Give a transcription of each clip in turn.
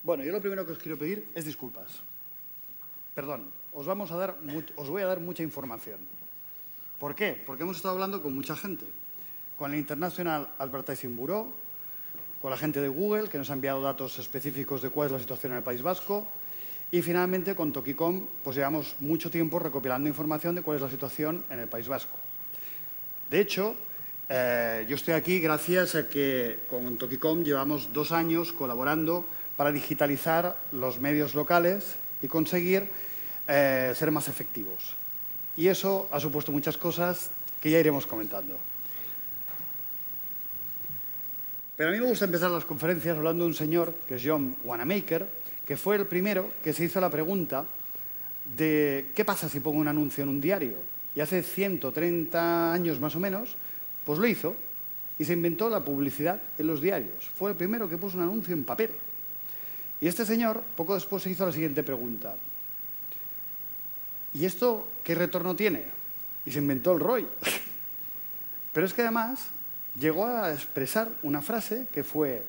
Bueno, yo lo primero que os quiero pedir es disculpas. Perdón, os voy a dar mucha información. ¿Por qué? Porque hemos estado hablando con mucha gente. Con el International Advertising Bureau, con la gente de Google, que nos ha enviado datos específicos de cuál es la situación en el País Vasco, y finalmente con Tokicom, pues llevamos mucho tiempo recopilando información de cuál es la situación en el País Vasco. De hecho, yo estoy aquí gracias a que con Tokicom llevamos 2 años colaborando para digitalizar los medios locales y conseguir ser más efectivos. Y eso ha supuesto muchas cosas que ya iremos comentando. Pero a mí me gusta empezar las conferencias hablando de un señor que es John Wanamaker, que fue el primero que se hizo la pregunta de ¿qué pasa si pongo un anuncio en un diario? Y hace 130 años más o menos, pues lo hizo y se inventó la publicidad en los diarios. Fue el primero que puso un anuncio en papel. Y este señor, poco después, se hizo la siguiente pregunta. ¿Y esto qué retorno tiene? Y se inventó el ROI. Pero es que además llegó a expresar una frase que fue: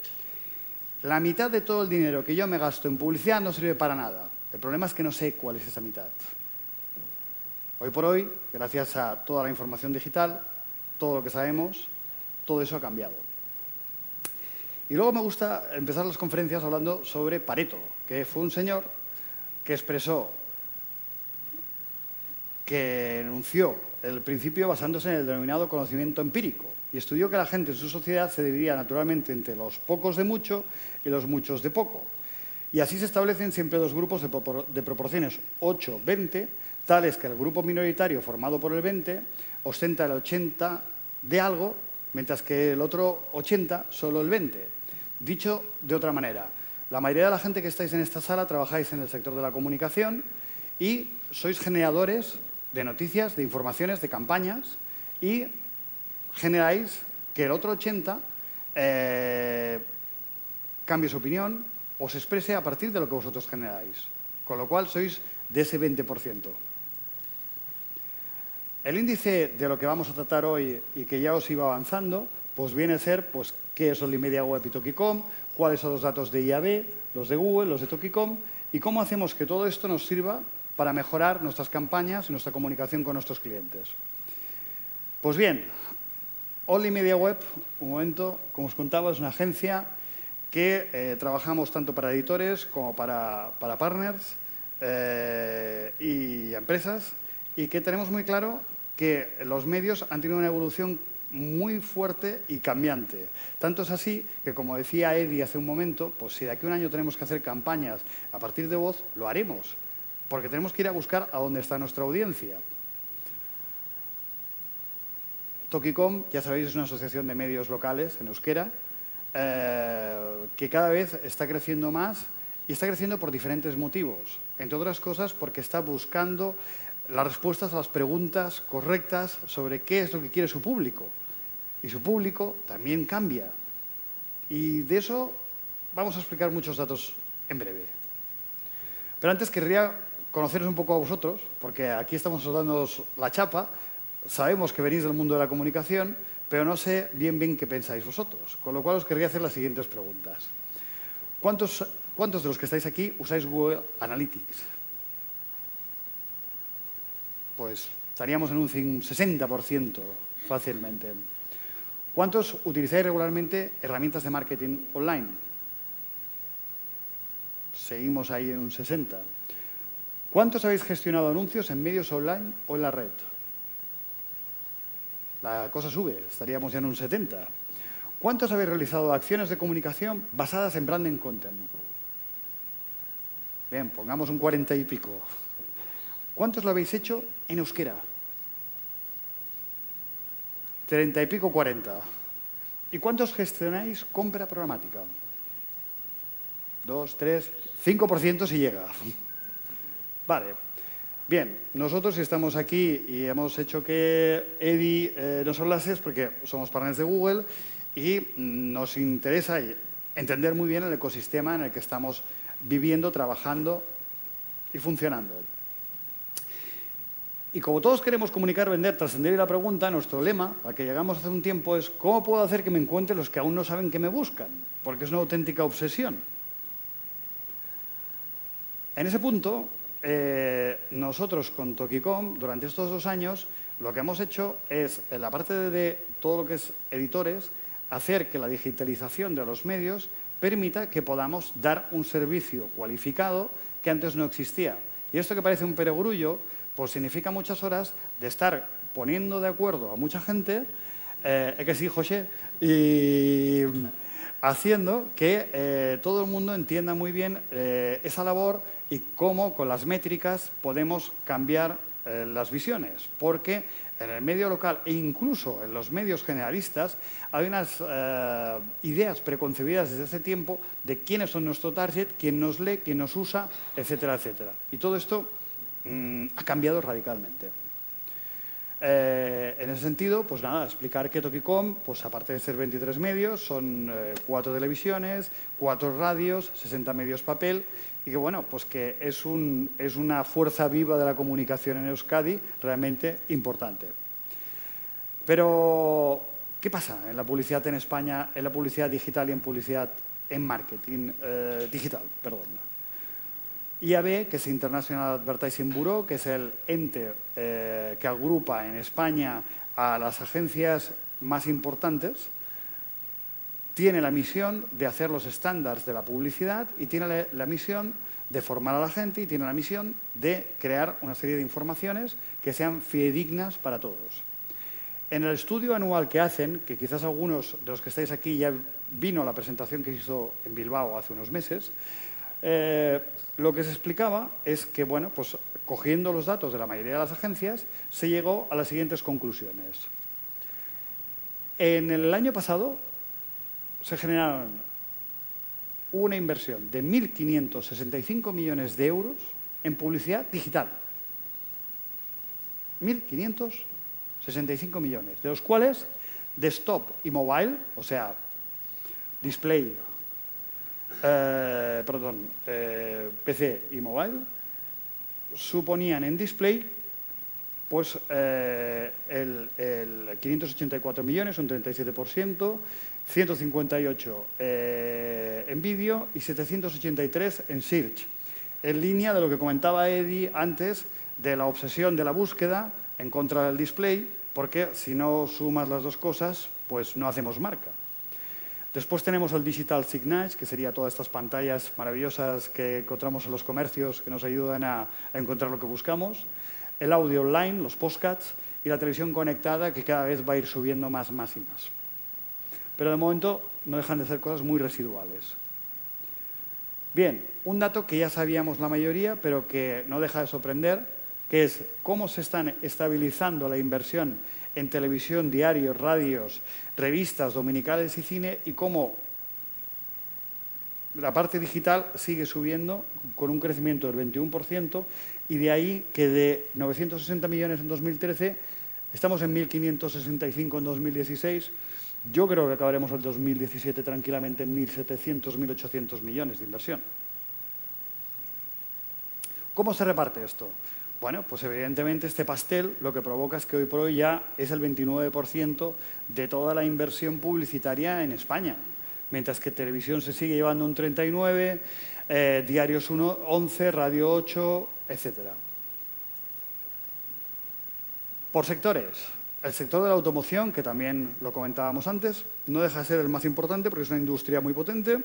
la mitad de todo el dinero que yo me gasto en publicidad no sirve para nada. El problema es que no sé cuál es esa mitad. Hoy por hoy, gracias a toda la información digital, todo lo que sabemos, todo eso ha cambiado. Y luego me gusta empezar las conferencias hablando sobre Pareto, que fue un señor que expresó, que enunció el principio basándose en el denominado conocimiento empírico y estudió que la gente en su sociedad se dividía naturalmente entre los pocos de mucho y los muchos de poco. Y así se establecen siempre 2 grupos de proporciones 8-20, tales que el grupo minoritario formado por el 20 ostenta el 80 de algo, mientras que el otro 80 solo el 20. Dicho de otra manera, la mayoría de la gente que estáis en esta sala trabajáis en el sector de la comunicación y sois generadores de noticias, de informaciones, de campañas y generáis que el otro 80 cambie su opinión o se exprese a partir de lo que vosotros generáis. Con lo cual sois de ese 20%. El índice de lo que vamos a tratar hoy y que ya os iba avanzando, pues viene a ser pues, qué es Onlymedia Web y Tokicom, cuáles son los datos de IAB, los de Google, los de Tokicom y cómo hacemos que todo esto nos sirva para mejorar nuestras campañas y nuestra comunicación con nuestros clientes. Pues bien, Onlymedia Web, un momento, como os contaba, es una agencia que trabajamos tanto para editores como para partners y empresas y que tenemos muy claro que los medios han tenido una evolución muy fuerte y cambiante. Tanto es así que, como decía Eddie hace un momento, pues si de aquí a un año tenemos que hacer campañas a partir de voz, lo haremos, porque tenemos que ir a buscar a dónde está nuestra audiencia. Tokicom, ya sabéis, es una asociación de medios locales en euskera que cada vez está creciendo más y está creciendo por diferentes motivos. Entre otras cosas, porque está buscando las respuestas a las preguntas correctas sobre qué es lo que quiere su público. Y su público también cambia. Y de eso vamos a explicar muchos datos en breve. Pero antes querría conoceros un poco a vosotros, porque aquí estamos dándoos la chapa. Sabemos que venís del mundo de la comunicación, pero no sé bien qué pensáis vosotros. Con lo cual os querría hacer las siguientes preguntas. ¿Cuántos de los que estáis aquí usáis Google Analytics? Pues estaríamos en un 60% fácilmente. ¿Cuántos utilizáis regularmente herramientas de marketing online? Seguimos ahí en un 60%. ¿Cuántos habéis gestionado anuncios en medios online o en la red? La cosa sube, estaríamos ya en un 70%. ¿Cuántos habéis realizado acciones de comunicación basadas en branding content? Bien, pongamos un 40 y pico. ¿Cuántos lo habéis hecho en euskera? 30 y pico, 40. ¿Y cuántos gestionáis compra programática? 2, 3, 5% si llega. Vale. Bien, nosotros estamos aquí y hemos hecho que Eddie nos hablase porque somos partners de Google y nos interesa entender muy bien el ecosistema en el que estamos viviendo, trabajando y funcionando. Y como todos queremos comunicar, vender, trascender y la pregunta, nuestro lema, al que llegamos hace un tiempo, es ¿cómo puedo hacer que me encuentren los que aún no saben que me buscan? Porque es una auténtica obsesión. En ese punto, nosotros con Tokicom, durante estos 2 años, lo que hemos hecho es, en la parte de todo lo que es editores, hacer que la digitalización de los medios permita que podamos dar un servicio cualificado que antes no existía. Y esto que parece un perogrullo, pues significa muchas horas de estar poniendo de acuerdo a mucha gente, que sí, José, y haciendo que todo el mundo entienda muy bien esa labor y cómo con las métricas podemos cambiar las visiones. Porque en el medio local e incluso en los medios generalistas hay unas ideas preconcebidas desde hace tiempo de quiénes son nuestro target, quién nos lee, quién nos usa, etcétera, etcétera. Y todo esto ha cambiado radicalmente. En ese sentido, pues nada, explicar que Tokicom, pues aparte de ser 23 medios, son 4 televisiones, 4 radios, 60 medios papel y que bueno, pues que es una fuerza viva de la comunicación en Euskadi realmente importante. Pero, ¿qué pasa en la publicidad en España, en la publicidad digital y en publicidad en marketing digital? Perdón. IAB, que es International Advertising Bureau, que es el ente que agrupa en España a las agencias más importantes, tiene la misión de hacer los estándares de la publicidad y tiene la misión de formar a la gente y tiene la misión de crear una serie de informaciones que sean fidedignas para todos. En el estudio anual que hacen, que quizás algunos de los que estáis aquí ya vino a la presentación que hizo en Bilbao hace unos meses, lo que se explicaba es que, bueno, pues cogiendo los datos de la mayoría de las agencias, se llegó a las siguientes conclusiones. En el año pasado se generaron una inversión de 1.565 millones de euros en publicidad digital. 1.565 millones, de los cuales desktop y mobile, o sea, display, PC y mobile, suponían en display pues el 584 millones, un 37%, 158 en vídeo y 783 en search, en línea de lo que comentaba Eddie antes de la obsesión de la búsqueda en contra del display, porque si no sumas las dos cosas, pues no hacemos marca. Después tenemos el Digital Signage, que sería todas estas pantallas maravillosas que encontramos en los comercios que nos ayudan a encontrar lo que buscamos. El audio online, los podcasts y la televisión conectada, que cada vez va a ir subiendo más y más. Pero de momento no dejan de ser cosas muy residuales. Bien, un dato que ya sabíamos la mayoría, pero que no deja de sorprender, que es cómo se están estabilizando la inversión en televisión, diarios, radios, revistas, dominicales y cine, y cómo la parte digital sigue subiendo con un crecimiento del 21%, y de ahí que de 960 millones en 2013 estamos en 1.565 en 2016. Yo creo que acabaremos el 2017 tranquilamente en 1.700, 1.800 millones de inversión. ¿Cómo se reparte esto? Bueno, pues evidentemente este pastel lo que provoca es que hoy por hoy ya es el 29% de toda la inversión publicitaria en España, mientras que televisión se sigue llevando un 39%, diarios 11%, radio 8%, etc. Por sectores. El sector de la automoción, que también lo comentábamos antes, no deja de ser el más importante porque es una industria muy potente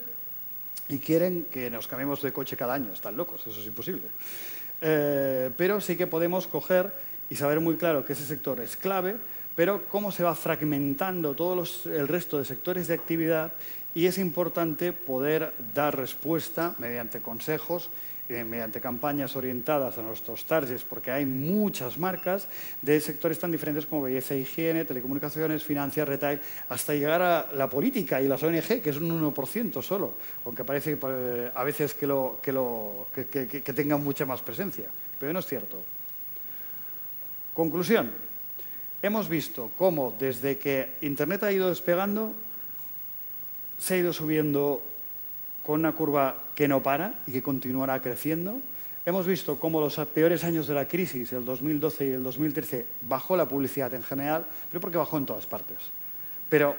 y quieren que nos cambiemos de coche cada año. Están locos, eso es imposible. Pero sí que podemos coger y saber muy claro que ese sector es clave, pero cómo se va fragmentando el resto de sectores de actividad, y es importante poder dar respuesta mediante consejos, mediante campañas orientadas a nuestros targets, porque hay muchas marcas de sectores tan diferentes como belleza e higiene, telecomunicaciones, finanzas, retail, hasta llegar a la política y las ONG, que es un 1% solo, aunque parece a veces que tengan mucha más presencia, pero no es cierto. Conclusión. Hemos visto cómo desde que Internet ha ido despegando, se ha ido subiendo con una curva que no para y que continuará creciendo. Hemos visto cómo los peores años de la crisis, el 2012 y el 2013, bajó la publicidad en general, pero porque bajó en todas partes. Pero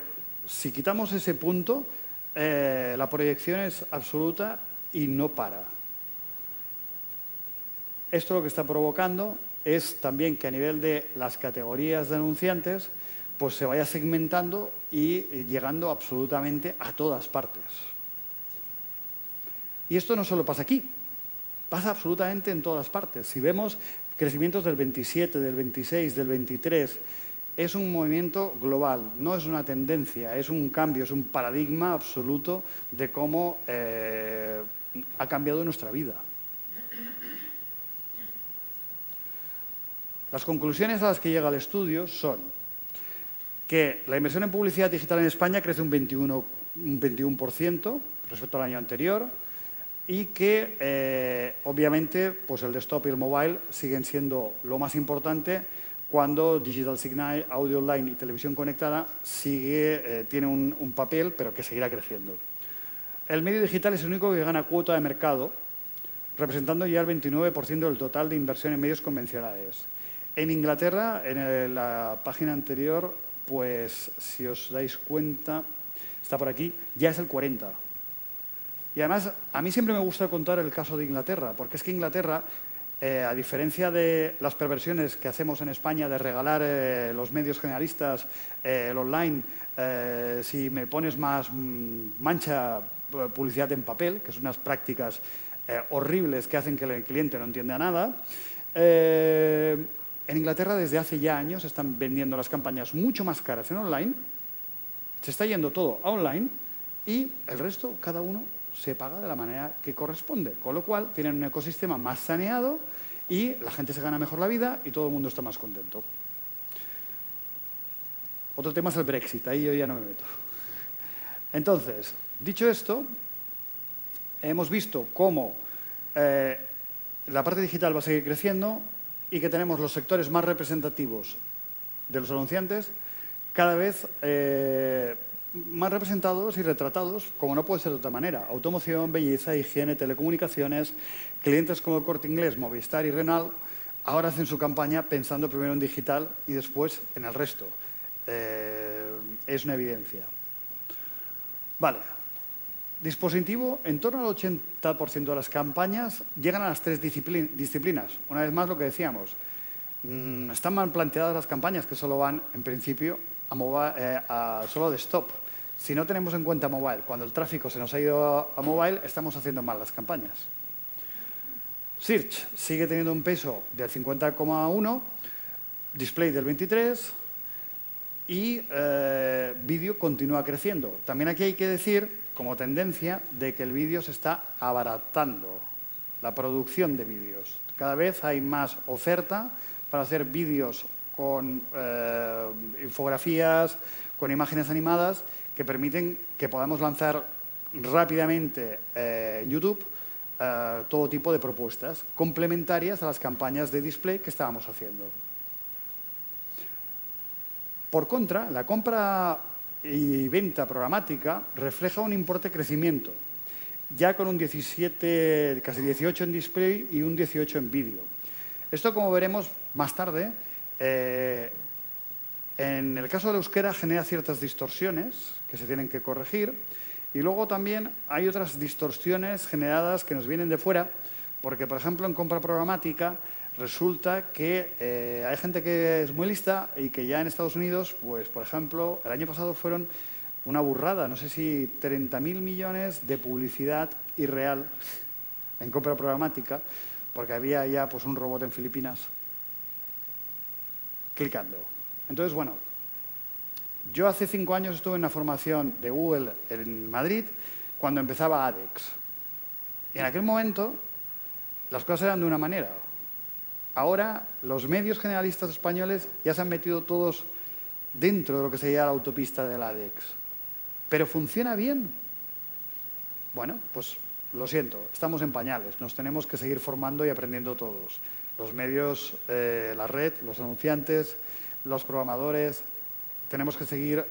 si quitamos ese punto, la proyección es absoluta y no para. esto lo que está provocando es también que a nivel de las categorías de anunciantes pues se vaya segmentando y llegando absolutamente a todas partes. Y esto no solo pasa aquí, pasa absolutamente en todas partes. Si vemos crecimientos del 27, del 26, del 23, es un movimiento global, no es una tendencia, es un cambio, es un paradigma absoluto de cómo ha cambiado nuestra vida. Las conclusiones a las que llega el estudio son que la inversión en publicidad digital en España crece un 21% respecto al año anterior y que, obviamente, pues el desktop y el mobile siguen siendo lo más importante cuando Digital Signal, audio online y televisión conectada tiene un papel, pero que seguirá creciendo. El medio digital es el único que gana cuota de mercado, representando ya el 29% del total de inversión en medios convencionales. En Inglaterra, en la página anterior, pues si os dais cuenta, está por aquí, ya es el 40%. Y además, a mí siempre me gusta contar el caso de Inglaterra, porque es que Inglaterra, a diferencia de las perversiones que hacemos en España de regalar los medios generalistas, el online, si me pones más mancha publicidad en papel, que son unas prácticas horribles que hacen que el cliente no entienda nada, en Inglaterra desde hace ya años están vendiendo las campañas mucho más caras en online, se está yendo todo a online y el resto, cada uno se paga de la manera que corresponde, con lo cual tienen un ecosistema más saneado y la gente se gana mejor la vida y todo el mundo está más contento. Otro tema es el Brexit, ahí yo ya no me meto. Entonces, dicho esto, hemos visto cómo la parte digital va a seguir creciendo y que tenemos los sectores más representativos de los anunciantes cada vez más representados y retratados, como no puede ser de otra manera. Automoción, belleza, higiene, telecomunicaciones, clientes como el Corte Inglés, Movistar y Renault, ahora hacen su campaña pensando primero en digital y después en el resto. Es una evidencia. Vale. Dispositivo, en torno al 80% de las campañas llegan a las tres disciplinas. Una vez más lo que decíamos, están mal planteadas las campañas que solo van, en principio, a solo desktop. Si no tenemos en cuenta mobile, cuando el tráfico se nos ha ido a mobile, estamos haciendo mal las campañas. Search sigue teniendo un peso del 50,1, display del 23 y vídeo continúa creciendo. También aquí hay que decir, como tendencia, de que el vídeo se está abaratando, la producción de vídeos. Cada vez hay más oferta para hacer vídeos con infografías, con imágenes animadas, que permiten que podamos lanzar rápidamente en YouTube todo tipo de propuestas complementarias a las campañas de display que estábamos haciendo. Por contra, la compra y venta programática refleja un importante crecimiento, ya con un 17, casi 18 en display y un 18 en vídeo. Esto, como veremos más tarde, en el caso del euskera genera ciertas distorsiones que se tienen que corregir y luego también hay otras distorsiones generadas que nos vienen de fuera porque, por ejemplo, en compra programática resulta que hay gente que es muy lista y que ya en Estados Unidos, pues, por ejemplo, el año pasado fueron una burrada, no sé si 30.000 millones de publicidad irreal en compra programática porque había ya pues, un robot en Filipinas clicando. Entonces, bueno, yo hace 5 años estuve en una formación de Google en Madrid cuando empezaba ADEX. Y en aquel momento las cosas eran de una manera. Ahora los medios generalistas españoles ya se han metido todos dentro de lo que sería la autopista del ADEX. ¿Pero funciona bien? Bueno, pues lo siento, estamos en pañales. Nos tenemos que seguir formando y aprendiendo todos. Los medios, la red, los anunciantes, los programadores, tenemos que seguir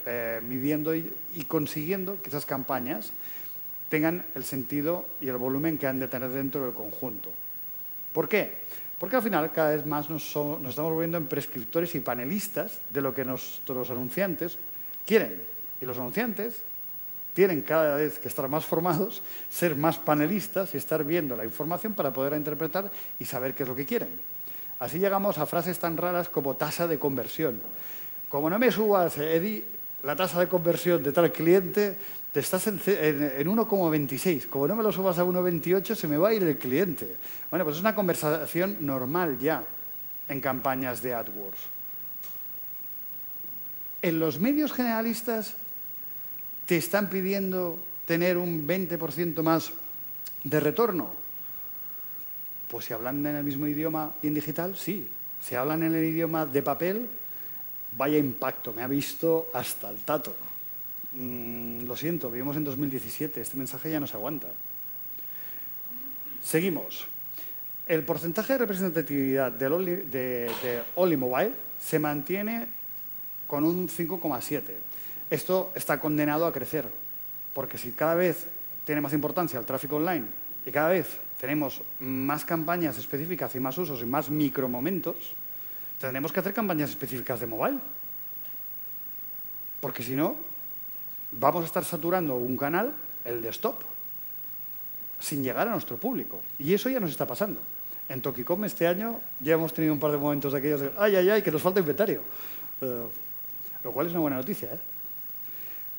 midiendo y consiguiendo que esas campañas tengan el sentido y el volumen que han de tener dentro del conjunto. ¿Por qué? Porque al final cada vez más nos estamos volviendo en prescriptores y panelistas de lo que nuestros anunciantes quieren. Y los anunciantes tienen cada vez que estar más formados, ser más panelistas y estar viendo la información para poderla interpretar y saber qué es lo que quieren. Así llegamos a frases tan raras como tasa de conversión. Como no me subas, Eddie, la tasa de conversión de tal cliente, te estás en 1,26. Como no me lo subas a 1,28, se me va a ir el cliente. Bueno, pues es una conversación normal ya en campañas de AdWords. En los medios generalistas te están pidiendo tener un 20% más de retorno. Pues si hablan en el mismo idioma y en digital, sí. Si hablan en el idioma de papel, vaya impacto, me ha visto hasta el tato. Lo siento, vivimos en 2017, este mensaje ya no se aguanta. Seguimos. El porcentaje de representatividad de Only Mobile se mantiene con un 5,7. Esto está condenado a crecer, porque si cada vez tiene más importancia el tráfico online y cada vez tenemos más campañas específicas y más usos y más micromomentos, tendremos que hacer campañas específicas de mobile. Porque si no, vamos a estar saturando un canal, el desktop, sin llegar a nuestro público. Y eso ya nos está pasando. En Tokicom este año ya hemos tenido un par de momentos de aquellos de ¡ay, ay, ay, que nos falta inventario! Lo cual es una buena noticia, ¿eh?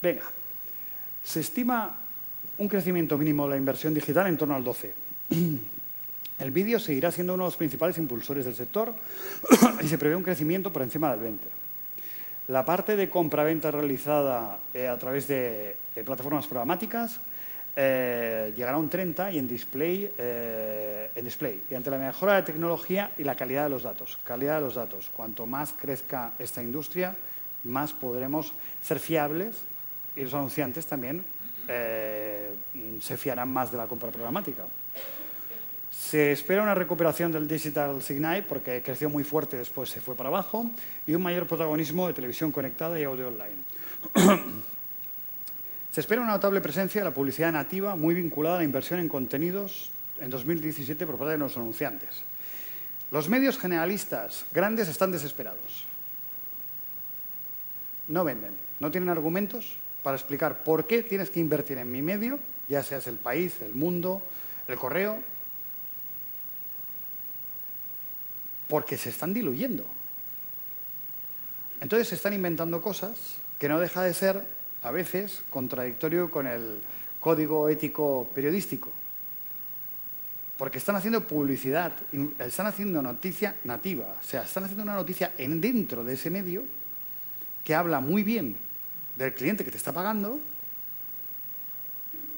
Venga, se estima un crecimiento mínimo de la inversión digital en torno al 12%. El vídeo seguirá siendo uno de los principales impulsores del sector y se prevé un crecimiento por encima del 20%. La parte de compra-venta realizada a través de plataformas programáticas llegará a un 30% y en display. Y ante la mejora de tecnología y la calidad de los datos. Calidad de los datos. Cuanto más crezca esta industria, más podremos ser fiables y los anunciantes también se fiarán más de la compra programática. Se espera una recuperación del Digital Signal porque creció muy fuerte, después se fue para abajo, y un mayor protagonismo de televisión conectada y audio online. Se espera una notable presencia de la publicidad nativa muy vinculada a la inversión en contenidos en 2017 por parte de los anunciantes. Los medios generalistas grandes están desesperados. No venden, no tienen argumentos para explicar por qué tienes que invertir en mi medio, ya seas El País, El Mundo, El Correo, porque se están diluyendo. Entonces se están inventando cosas que no deja de ser, a veces, contradictorio con el código ético periodístico. Porque están haciendo publicidad, están haciendo noticia nativa, o sea, están haciendo una noticia dentro de ese medio que habla muy bien del cliente que te está pagando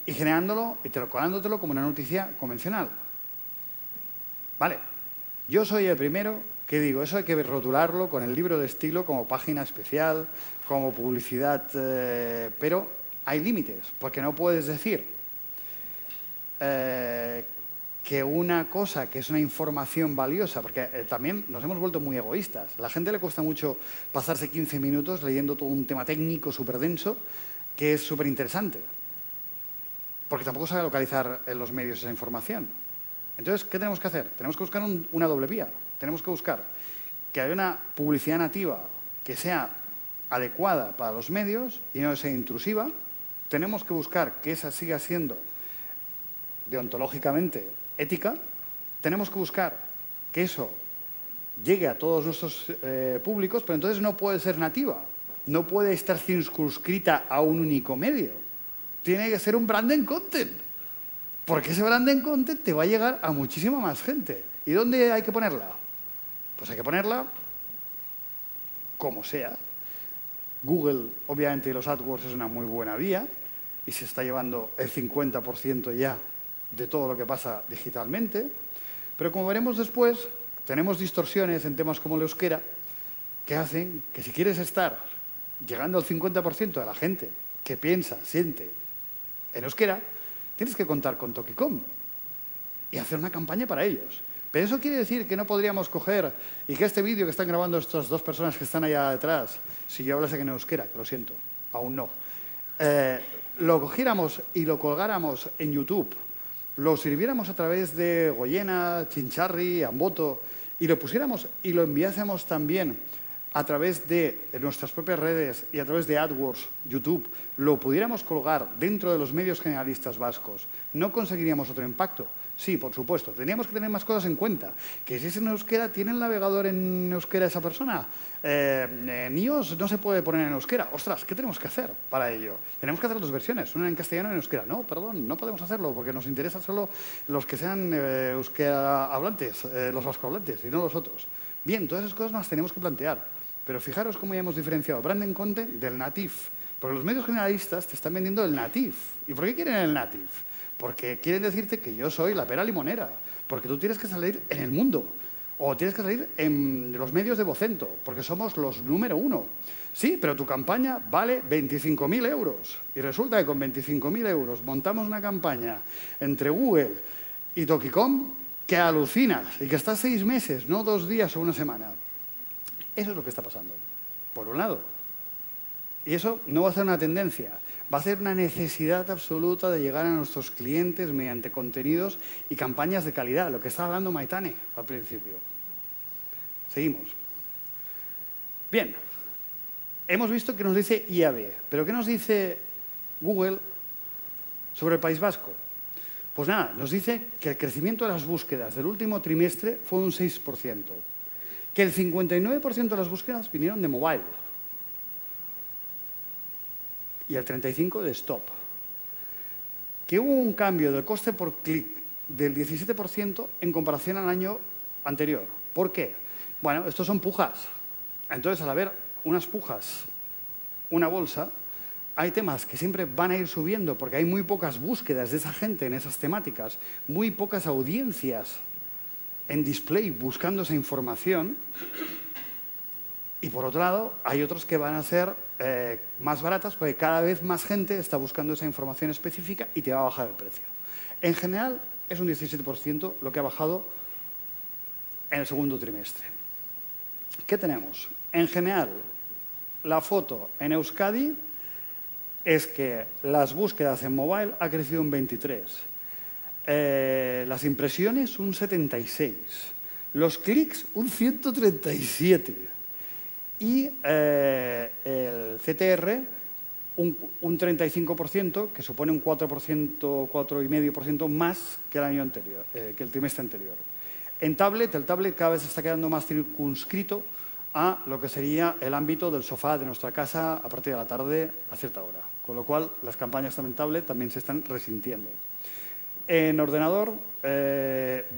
y generándolo y colándotelo como una noticia convencional. Vale. Yo soy el primero que digo, eso hay que rotularlo con el libro de estilo como página especial, como publicidad, pero hay límites, porque no puedes decir que una cosa que es una información valiosa, porque también nos hemos vuelto muy egoístas. A la gente le cuesta mucho pasarse 15 minutos leyendo todo un tema técnico súper denso, que es súper interesante, porque tampoco sabe localizar en los medios esa información. Entonces, ¿qué tenemos que hacer? Tenemos que buscar una doble vía. Tenemos que buscar que haya una publicidad nativa que sea adecuada para los medios y no sea intrusiva. Tenemos que buscar que esa siga siendo deontológicamente ética. Tenemos que buscar que eso llegue a todos nuestros públicos, pero entonces no puede ser nativa. No puede estar circunscrita a un único medio. Tiene que ser un branded content. Porque ese branded content te va a llegar a muchísima más gente. ¿Y dónde hay que ponerla? Pues hay que ponerla como sea. Google, obviamente, los AdWords es una muy buena vía y se está llevando el 50% ya de todo lo que pasa digitalmente. Pero como veremos después, tenemos distorsiones en temas como el euskera que hacen que si quieres estar llegando al 50% de la gente que piensa, siente en euskera, tienes que contar con Tokicom y hacer una campaña para ellos. Pero eso quiere decir que no podríamos coger y que este vídeo que están grabando estas dos personas que están allá detrás, si yo hablase en euskera, que lo siento, aún no, lo cogiéramos y lo colgáramos en YouTube, lo sirviéramos a través de Goyena, Chincharri, Amboto, y lo pusiéramos y lo enviásemos también a través de nuestras propias redes y a través de AdWords, YouTube, lo pudiéramos colgar dentro de los medios generalistas vascos, ¿no conseguiríamos otro impacto? Sí, por supuesto. Teníamos que tener más cosas en cuenta. Que si es en euskera, ¿tiene el navegador en euskera esa persona? En iOS no se puede poner en euskera. Ostras, ¿qué tenemos que hacer para ello? Tenemos que hacer dos versiones, una en castellano y en euskera. No, perdón, no podemos hacerlo porque nos interesa solo los que sean euskera hablantes, los vascohablantes y no los otros. Bien, todas esas cosas nos tenemos que plantear. Pero fijaros cómo ya hemos diferenciado branding content del native. Porque los medios generalistas te están vendiendo el native. ¿Y por qué quieren el native? Porque quieren decirte que yo soy la pera limonera, porque tú tienes que salir en el mundo, o tienes que salir en los medios de Vocento, porque somos los número 1. Sí, pero tu campaña vale 25.000 euros. Y resulta que con 25.000 euros montamos una campaña entre Google y Tokicom que alucinas y que está 6 meses, no 2 días o una semana. Eso es lo que está pasando, por un lado. Y eso no va a ser una tendencia. Va a ser una necesidad absoluta de llegar a nuestros clientes mediante contenidos y campañas de calidad, lo que estaba hablando Maitane al principio. Seguimos. Bien, hemos visto que nos dice IAB, pero ¿qué nos dice Google sobre el País Vasco? Pues nada, nos dice que el crecimiento de las búsquedas del último trimestre fue un 6%, que el 59% de las búsquedas vinieron de mobile, y el 35% de stop. Que hubo un cambio del coste por clic del 17% en comparación al año anterior. ¿Por qué? Bueno, estos son pujas. Entonces, al haber unas pujas, una bolsa, hay temas que siempre van a ir subiendo porque hay muy pocas búsquedas de esa gente en esas temáticas, muy pocas audiencias en display buscando esa información. Y por otro lado, hay otros que van a ser más baratas porque cada vez más gente está buscando esa información específica y te va a bajar el precio. En general, es un 17% lo que ha bajado en el segundo trimestre. ¿Qué tenemos? En general, la foto en Euskadi es que las búsquedas en mobile ha crecido un 23%, las impresiones un 76%, los clics un 137%. Y el CTR un 35%, que supone un 4,5% más que el año anterior, que el trimestre anterior. En tablet, el tablet cada vez está quedando más circunscrito a lo que sería el ámbito del sofá de nuestra casa a partir de la tarde a cierta hora. Con lo cual, las campañas también tablet también se están resintiendo. En ordenador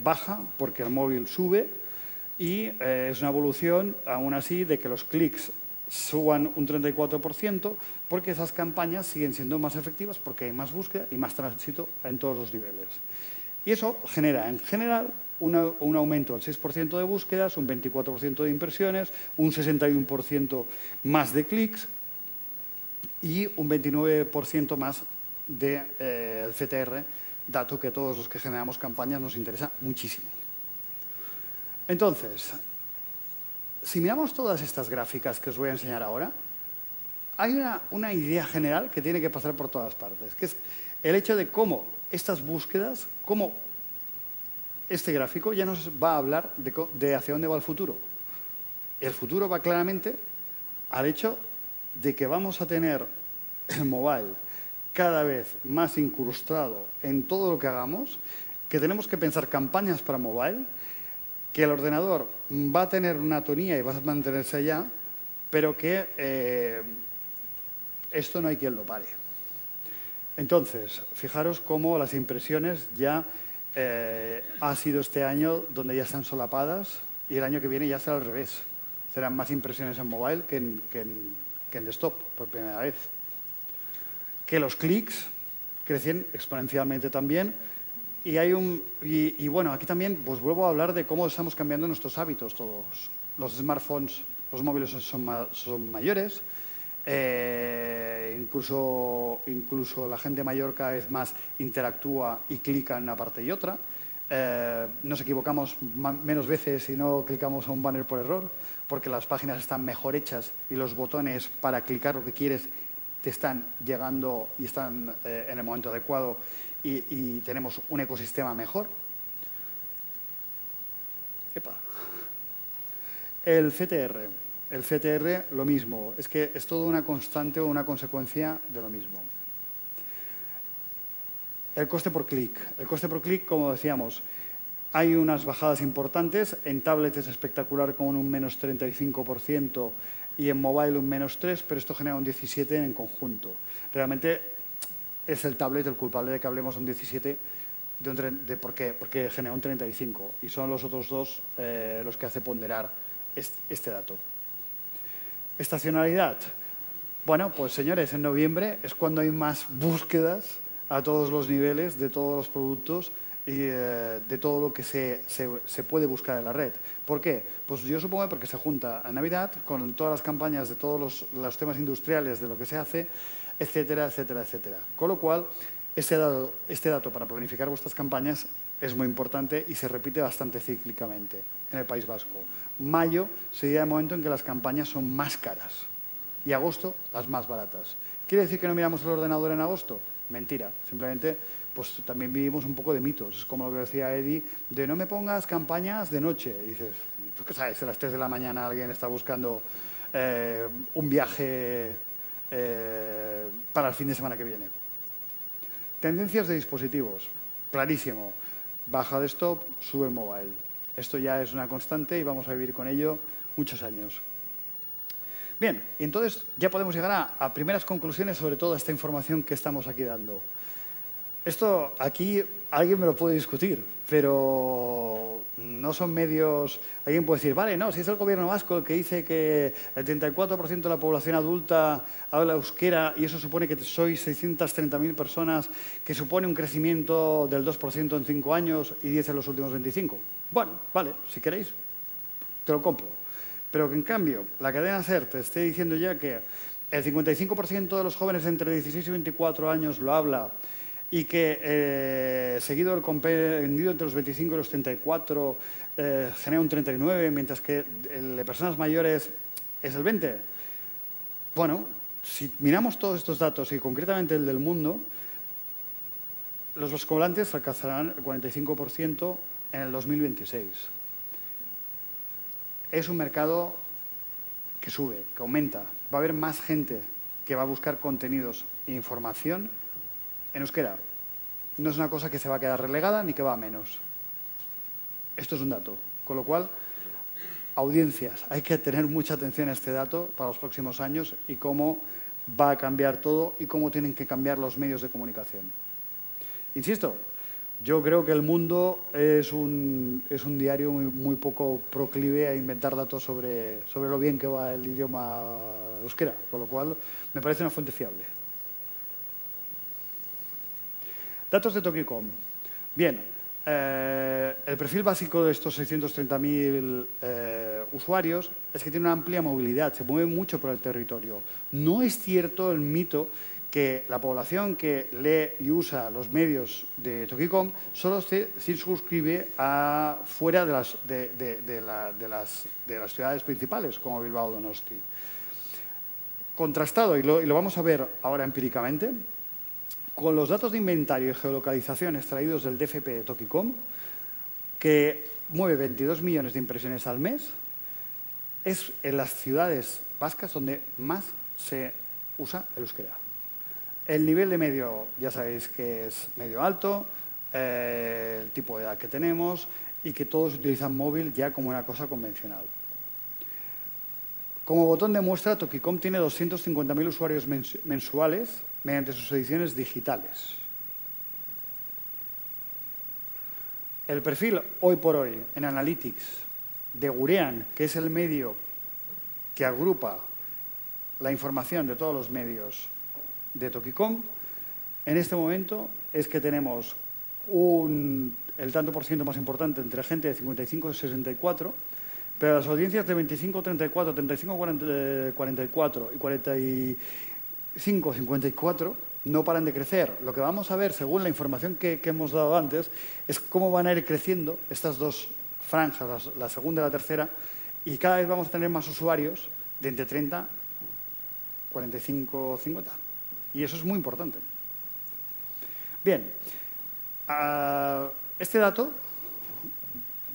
baja porque el móvil sube. Y es una evolución, aún así, de que los clics suban un 34% porque esas campañas siguen siendo más efectivas porque hay más búsqueda y más tránsito en todos los niveles. Y eso genera, en general, un aumento del 6% de búsquedas, un 24% de impresiones, un 61% más de clics y un 29% más del CTR, dato que a todos los que generamos campañas nos interesa muchísimo. Entonces, si miramos todas estas gráficas que os voy a enseñar ahora, hay una idea general que tiene que pasar por todas partes, que es el hecho de cómo estas búsquedas, cómo este gráfico ya nos va a hablar de hacia dónde va el futuro. El futuro va claramente al hecho de que vamos a tener el mobile cada vez más incrustado en todo lo que hagamos, que tenemos que pensar campañas para mobile, que el ordenador va a tener una tonía y va a mantenerse allá, pero que esto no hay quien lo pare. Entonces, fijaros cómo las impresiones ya ha sido este año donde ya están solapadas y el año que viene ya será al revés. Serán más impresiones en mobile que en desktop por primera vez. Que los clics crecen exponencialmente también. Y bueno, aquí también pues vuelvo a hablar de cómo estamos cambiando nuestros hábitos todos. Los smartphones, los móviles son mayores, incluso la gente mayor cada vez más interactúa y clica en una parte y otra. Nos equivocamos menos veces y no clicamos a un banner por error, porque las páginas están mejor hechas y los botones para clicar lo que quieres te están llegando y están en el momento adecuado. Y tenemos un ecosistema mejor. Epa. El CTR. el CTR lo mismo. Es que es todo una constante o una consecuencia de lo mismo. El coste por clic. El coste por clic, como decíamos, hay unas bajadas importantes. En tablet es espectacular con un menos 35% y en mobile un menos 3%, pero esto genera un 17% en conjunto. Realmente es el tablet el culpable de que hablemos de un 17%. ¿Por qué? Porque genera un 35% y son los otros dos los que hace ponderar este dato. Estacionalidad. Bueno, pues señores, en noviembre es cuando hay más búsquedas a todos los niveles de todos los productos y de todo lo que se puede buscar en la red. ¿Por qué? Pues yo supongo porque se junta a Navidad con todas las campañas de todos los temas industriales de lo que se hace, etcétera, etcétera, etcétera. Con lo cual, este dato para planificar vuestras campañas es muy importante y se repite bastante cíclicamente en el País Vasco. Mayo sería el momento en que las campañas son más caras y agosto las más baratas. ¿Quiere decir que no miramos el ordenador en agosto? Mentira, simplemente pues también vivimos un poco de mitos. Es como lo que decía Eddie, de no me pongas campañas de noche. Y dices, ¿tú qué sabes? A las 3 de la mañana alguien está buscando un viaje para el fin de semana que viene. Tendencias de dispositivos, clarísimo. Baja desktop, sube mobile. Esto ya es una constante y vamos a vivir con ello muchos años. Bien, y entonces ya podemos llegar a primeras conclusiones sobre toda esta información que estamos aquí dando. Esto aquí alguien me lo puede discutir, pero no son medios... Alguien puede decir, vale, no, si es el gobierno vasco el que dice que el 34% de la población adulta habla euskera y eso supone que sois 630.000 personas, que supone un crecimiento del 2% en 5 años y 10 en los últimos 25. Bueno, vale, si queréis, te lo compro. Pero que en cambio la cadena SER te esté diciendo ya que el 55% de los jóvenes entre 16 y 24 años lo habla y que seguido el comprendido entre los 25 y los 34 genera un 39, mientras que el de personas mayores es el 20. Bueno, si miramos todos estos datos y concretamente el del mundo, los vascovolantes alcanzarán el 45% en el 2026. Es un mercado que sube, que aumenta. Va a haber más gente que va a buscar contenidos e información en euskera. No es una cosa que se va a quedar relegada ni que va a menos. Esto es un dato. Con lo cual, audiencias, hay que tener mucha atención a este dato para los próximos años y cómo va a cambiar todo y cómo tienen que cambiar los medios de comunicación. Insisto, yo creo que El Mundo es un diario muy poco proclive a inventar datos sobre lo bien que va el idioma euskera, con lo cual me parece una fuente fiable. Datos de Tokicom. Bien, el perfil básico de estos 630.000 usuarios es que tiene una amplia movilidad, se mueve mucho por el territorio. No es cierto el mito que la población que lee y usa los medios de Tokicom solo se circunscribe fuera de las ciudades principales, como Bilbao o Donosti. Contrastado, y lo vamos a ver ahora empíricamente, con los datos de inventario y geolocalización extraídos del DFP de Tokicom, que mueve 22 millones de impresiones al mes, es en las ciudades vascas donde más se usa el euskera. El nivel de medio, ya sabéis que es medio alto, el tipo de edad que tenemos y que todos utilizan móvil ya como una cosa convencional. Como botón de muestra, Tokicom tiene 250.000 usuarios mensuales mediante sus ediciones digitales. El perfil hoy por hoy en Analytics de Gurean, que es el medio que agrupa la información de todos los medios de Tokicom, en este momento es que tenemos el tanto por ciento más importante entre gente de 55 y 64, pero las audiencias de 25-34, 35-44 y 45-54 no paran de crecer. Lo que vamos a ver, según la información que hemos dado antes, es cómo van a ir creciendo estas dos franjas, la segunda y la tercera, y cada vez vamos a tener más usuarios de entre 30, 45, 50. Y eso es muy importante. Bien, este dato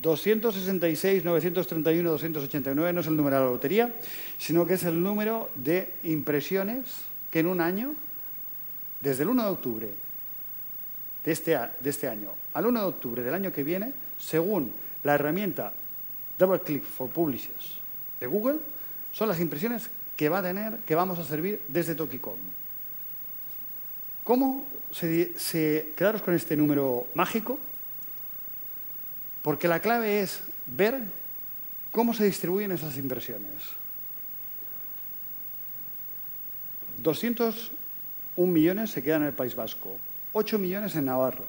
266, 931, 289 no es el número de la lotería, sino que es el número de impresiones que en un año, desde el 1 de octubre de este año al 1 de octubre del año que viene, según la herramienta DoubleClick for Publishers de Google, son las impresiones que vamos a servir desde Tokicom. ¿Cómo quedaros con este número mágico? Porque la clave es ver cómo se distribuyen esas impresiones. 201 millones se quedan en el País Vasco, 8 millones en Navarra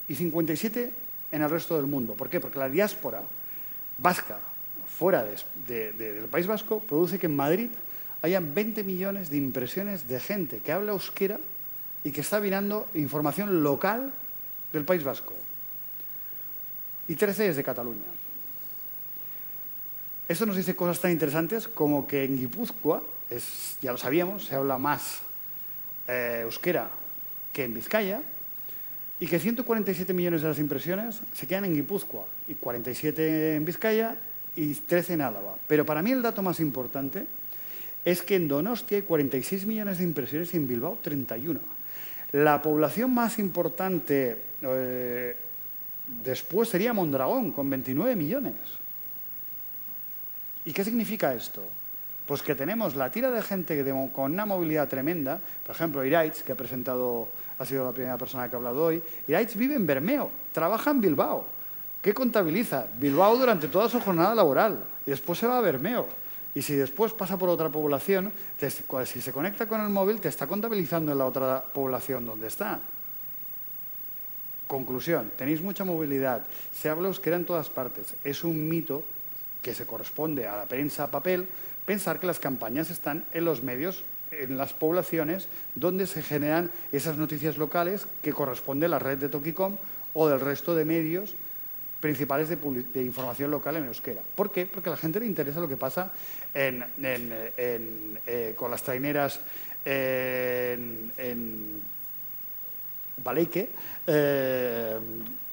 y 57 en el resto del mundo. ¿Por qué? Porque la diáspora vasca fuera del País Vasco produce que en Madrid haya 20 millones de impresiones de gente que habla euskera y que está mirando información local del País Vasco. Y 13 es de Cataluña. Esto nos dice cosas tan interesantes como que en Guipúzcoa, ya lo sabíamos, se habla más euskera que en Vizcaya, y que 147 millones de las impresiones se quedan en Guipúzcoa, y 47 en Vizcaya y 13 en Álava. Pero para mí el dato más importante es que en Donostia hay 46 millones de impresiones y en Bilbao 31. La población más importante después sería Mondragón, con 29 millones. ¿Y qué significa esto? Pues que tenemos la tira de gente con una movilidad tremenda. Por ejemplo, Iraitz, que ha sido la primera persona que ha hablado hoy. Iraitz vive en Bermeo, trabaja en Bilbao. ¿Qué contabiliza? Bilbao durante toda su jornada laboral. Y después se va a Bermeo. Y si después pasa por otra población, si se conecta con el móvil, te está contabilizando en la otra población donde está. Conclusión, tenéis mucha movilidad, se habla euskera en todas partes. Es un mito que se corresponde a la prensa a papel pensar que las campañas están en los medios, en las poblaciones donde se generan esas noticias locales que corresponde a la red de Tokicom o del resto de medios principales de información local en euskera. ¿Por qué? Porque a la gente le interesa lo que pasa con las traineras en Baleique,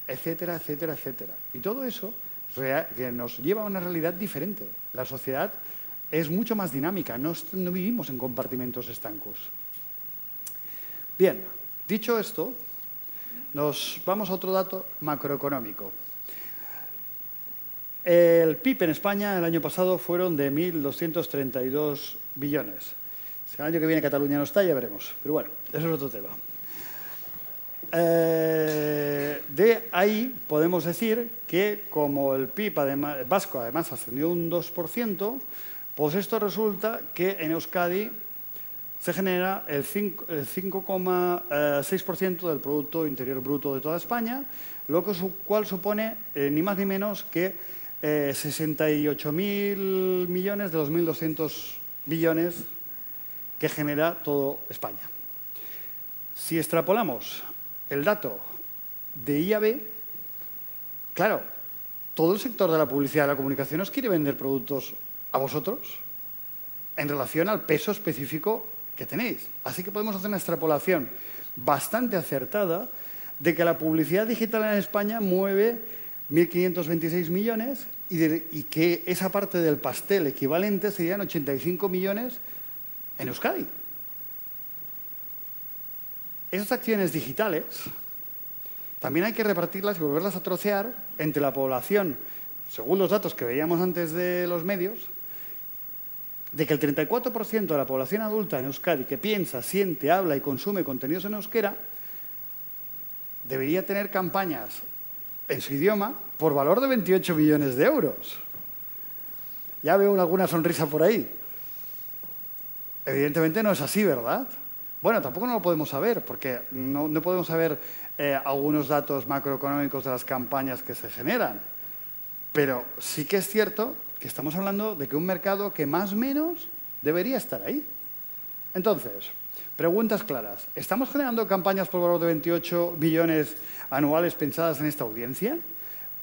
etcétera, etcétera, etcétera. Y todo eso que nos lleva a una realidad diferente. La sociedad es mucho más dinámica, no vivimos en compartimentos estancos. Bien, dicho esto, nos vamos a otro dato macroeconómico. El PIB en España el año pasado fueron de 1.232 billones. Si el año que viene Cataluña no está, ya veremos. Pero bueno, eso es otro tema. De ahí podemos decir que como el PIB vasco además ascendió un 2%, pues esto resulta que en Euskadi se genera el 5,6% del Producto Interior Bruto de toda España, lo cual supone ni más ni menos que 68.000 millones de los 1.200 billones que genera todo España. Si extrapolamos el dato de IAB, claro, todo el sector de la publicidad y la comunicación os quiere vender productos a vosotros en relación al peso específico que tenéis. Así que podemos hacer una extrapolación bastante acertada de que la publicidad digital en España mueve 1.526 millones y que esa parte del pastel equivalente serían 85 millones en Euskadi. Esas acciones digitales también hay que repartirlas y volverlas a trocear entre la población, según los datos que veíamos antes de los medios, de que el 34% de la población adulta en Euskadi que piensa, siente, habla y consume contenidos en euskera debería tener campañas en su idioma por valor de 28 millones de euros. Ya veo alguna sonrisa por ahí. Evidentemente no es así, ¿verdad? Bueno, tampoco no lo podemos saber, porque no podemos saber algunos datos macroeconómicos de las campañas que se generan. Pero sí que es cierto que estamos hablando de que un mercado que más o menos debería estar ahí. Entonces, preguntas claras. ¿Estamos generando campañas por valor de 28 billones anuales pensadas en esta audiencia?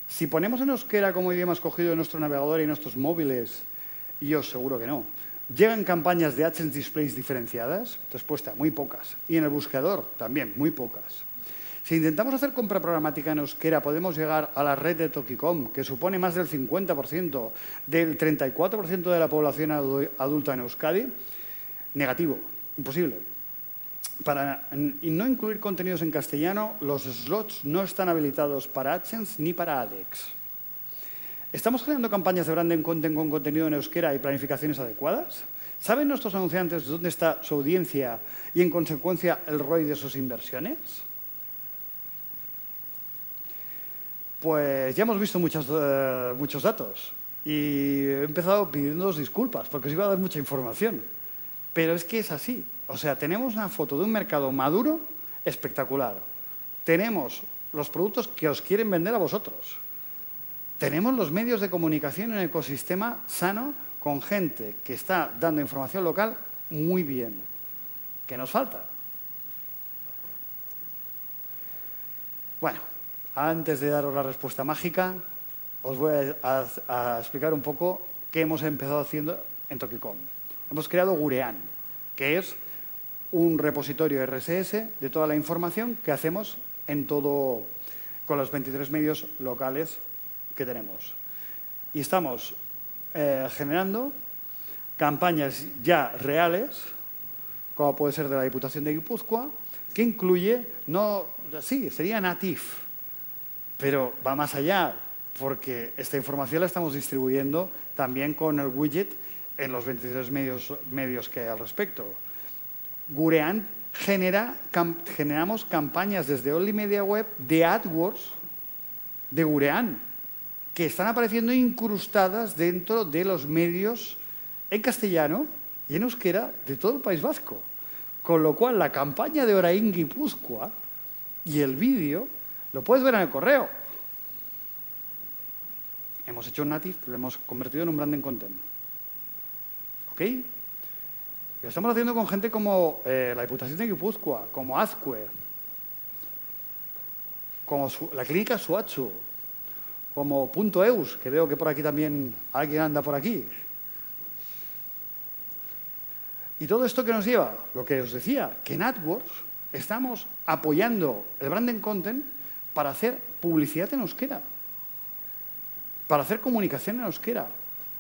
Si ponemos en euskera como idioma escogido en nuestro navegador y en nuestros móviles, y yo seguro que no, ¿llegan campañas de AdSense Displays diferenciadas? Respuesta, muy pocas. Y en el buscador también, muy pocas. Si intentamos hacer compra programática en euskera, podemos llegar a la red de Tokicom, que supone más del 50% del 34% de la población adulta en Euskadi. Negativo, imposible. Para no incluir contenidos en castellano, los slots no están habilitados para AdSense ni para ADEX. ¿Estamos generando campañas de branding content con contenido en euskera y planificaciones adecuadas? ¿Saben nuestros anunciantes dónde está su audiencia y, en consecuencia, el ROI de sus inversiones? Pues ya hemos visto muchos datos y he empezado pidiéndoos disculpas porque os iba a dar mucha información. Pero es que es así. O sea, tenemos una foto de un mercado maduro espectacular. Tenemos los productos que os quieren vender a vosotros. Tenemos los medios de comunicación en un ecosistema sano con gente que está dando información local muy bien. ¿Qué nos falta? Bueno, antes de daros la respuesta mágica, os voy a explicar un poco qué hemos empezado haciendo en Tokicom. Hemos creado Gurean, que es un repositorio RSS de toda la información que hacemos con los 23 medios locales que tenemos. Y estamos generando campañas ya reales, como puede ser de la Diputación de Guipúzcoa, que incluye, sí, sería native, pero va más allá, porque esta información la estamos distribuyendo también con el widget en los 23 medios que hay al respecto. Gurean generamos campañas desde Only Media Web de AdWords de Gurean, que están apareciendo incrustadas dentro de los medios en castellano y en euskera de todo el País Vasco. Con lo cual, la campaña de Orain Guipúzcoa y el vídeo lo puedes ver en el correo. Hemos hecho un native, pero lo hemos convertido en un branding content. ¿Ok? Y lo estamos haciendo con gente como la Diputación de Guipúzcoa, como Azcue, como la Clínica Suatsu, como .eus, que veo que por aquí también alguien anda por aquí. ¿Y todo esto qué nos lleva? Lo que os decía, que en AdWords estamos apoyando el branding content para hacer publicidad en euskera, para hacer comunicación en euskera,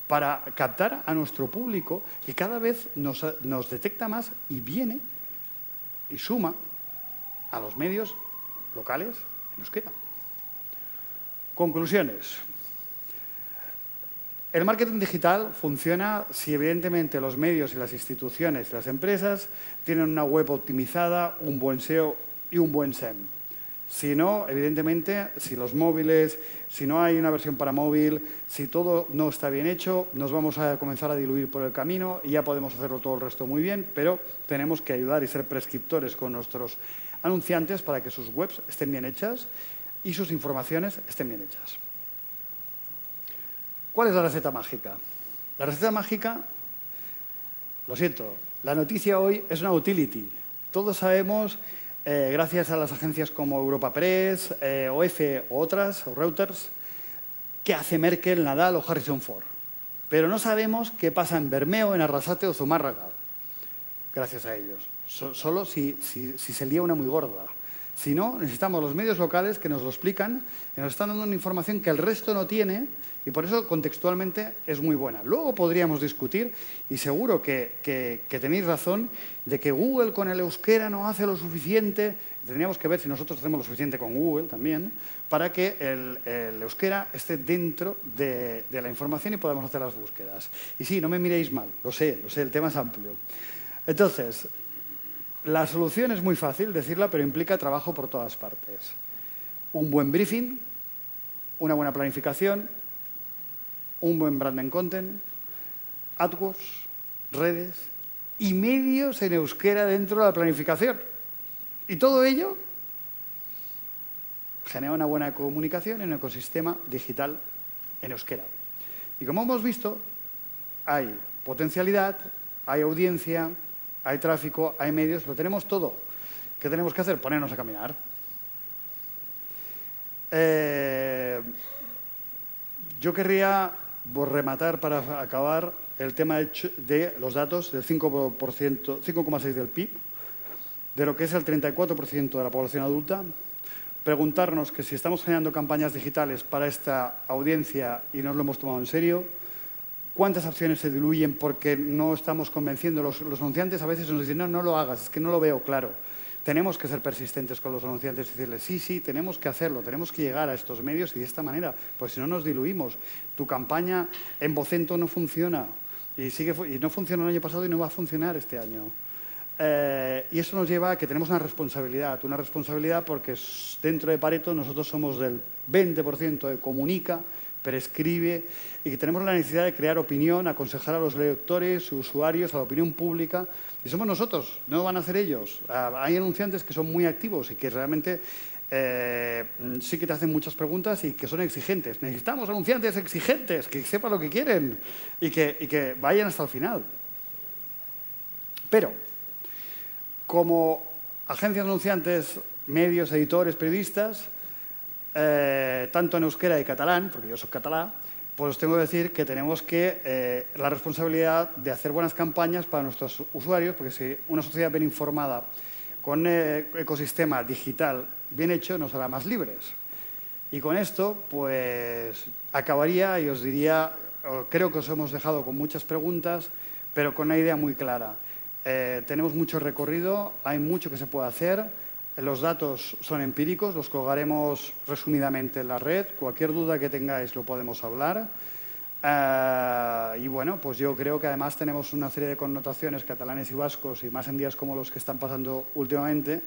para captar a nuestro público que cada vez nos detecta más y viene y suma a los medios locales en euskera. Conclusiones. El marketing digital funciona si evidentemente los medios y las instituciones y las empresas tienen una web optimizada, un buen SEO y un buen SEM. Si no, evidentemente, si los móviles, si no hay una versión para móvil, si todo no está bien hecho, nos vamos a comenzar a diluir por el camino y ya podemos hacerlo todo el resto muy bien, pero tenemos que ayudar y ser prescriptores con nuestros anunciantes para que sus webs estén bien hechas y sus informaciones estén bien hechas. ¿Cuál es la receta mágica? La receta mágica, lo siento, la noticia hoy es una utility. Todos sabemos, gracias a las agencias como Europa Press, OF o otras, o Reuters, qué hace Merkel, Nadal o Harrison Ford. Pero no sabemos qué pasa en Bermeo, en Arrasate o Zumárraga, gracias a ellos. Solo si se lía una muy gorda. Si no, necesitamos los medios locales que nos lo explican y nos están dando una información que el resto no tiene y por eso contextualmente es muy buena. Luego podríamos discutir, y seguro que tenéis razón, de que Google con el euskera no hace lo suficiente. Tendríamos que ver si nosotros hacemos lo suficiente con Google también para que el euskera esté dentro de la información y podamos hacer las búsquedas. Y sí, no me miréis mal, lo sé, el tema es amplio. Entonces, la solución es muy fácil decirla, pero implica trabajo por todas partes. Un buen briefing, una buena planificación, un buen branding content, AdWords, redes y medios en euskera dentro de la planificación. Y todo ello genera una buena comunicación en un ecosistema digital en euskera. Y como hemos visto, hay potencialidad, hay audiencia, hay tráfico, hay medios, lo tenemos todo. ¿Qué tenemos que hacer? Ponernos a caminar. Yo querría rematar para acabar el tema de los datos del 5,6% del PIB, de lo que es el 34% de la población adulta, preguntarnos que si estamos generando campañas digitales para esta audiencia y nos lo hemos tomado en serio, cuántas acciones se diluyen porque no estamos convenciendo. Los anunciantes a veces nos dicen, no, no lo hagas, es que no lo veo claro. Tenemos que ser persistentes con los anunciantes y decirles, sí, sí, tenemos que hacerlo, tenemos que llegar a estos medios y de esta manera, pues si no nos diluimos. Tu campaña en Vocento no funciona y no funcionó el año pasado y no va a funcionar este año. Y eso nos lleva a que tenemos una responsabilidad porque dentro de Pareto nosotros somos del 20% de comunica, prescribe y que tenemos la necesidad de crear opinión, aconsejar a los lectores, usuarios, a la opinión pública. Y somos nosotros, no lo van a hacer ellos. Hay anunciantes que son muy activos y que realmente sí que te hacen muchas preguntas y que son exigentes. Necesitamos anunciantes exigentes, que sepan lo que quieren y que vayan hasta el final. Pero, como agencias anunciantes, medios, editores, periodistas, tanto en euskera y catalán, porque yo soy catalán, pues os tengo que decir que tenemos la responsabilidad de hacer buenas campañas para nuestros usuarios, porque si una sociedad bien informada, con un ecosistema digital bien hecho, nos hará más libres. Y con esto, pues, acabaría y os diría, creo que os hemos dejado con muchas preguntas, pero con una idea muy clara. Tenemos mucho recorrido, hay mucho que se puede hacer. Los datos son empíricos, los colgaremos resumidamente en la red. Cualquier duda que tengáis lo podemos hablar. Y bueno, pues yo creo que además tenemos una serie de connotaciones catalanes y vascos y más en días como los que están pasando últimamente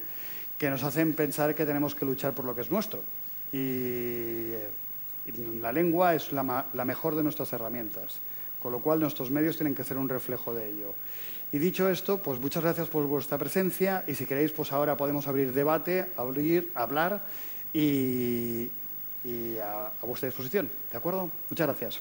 que nos hacen pensar que tenemos que luchar por lo que es nuestro. Y la lengua es la mejor de nuestras herramientas, con lo cual nuestros medios tienen que ser un reflejo de ello. Y dicho esto, pues muchas gracias por vuestra presencia y si queréis, pues ahora podemos abrir debate, hablar y a vuestra disposición. ¿De acuerdo? Muchas gracias.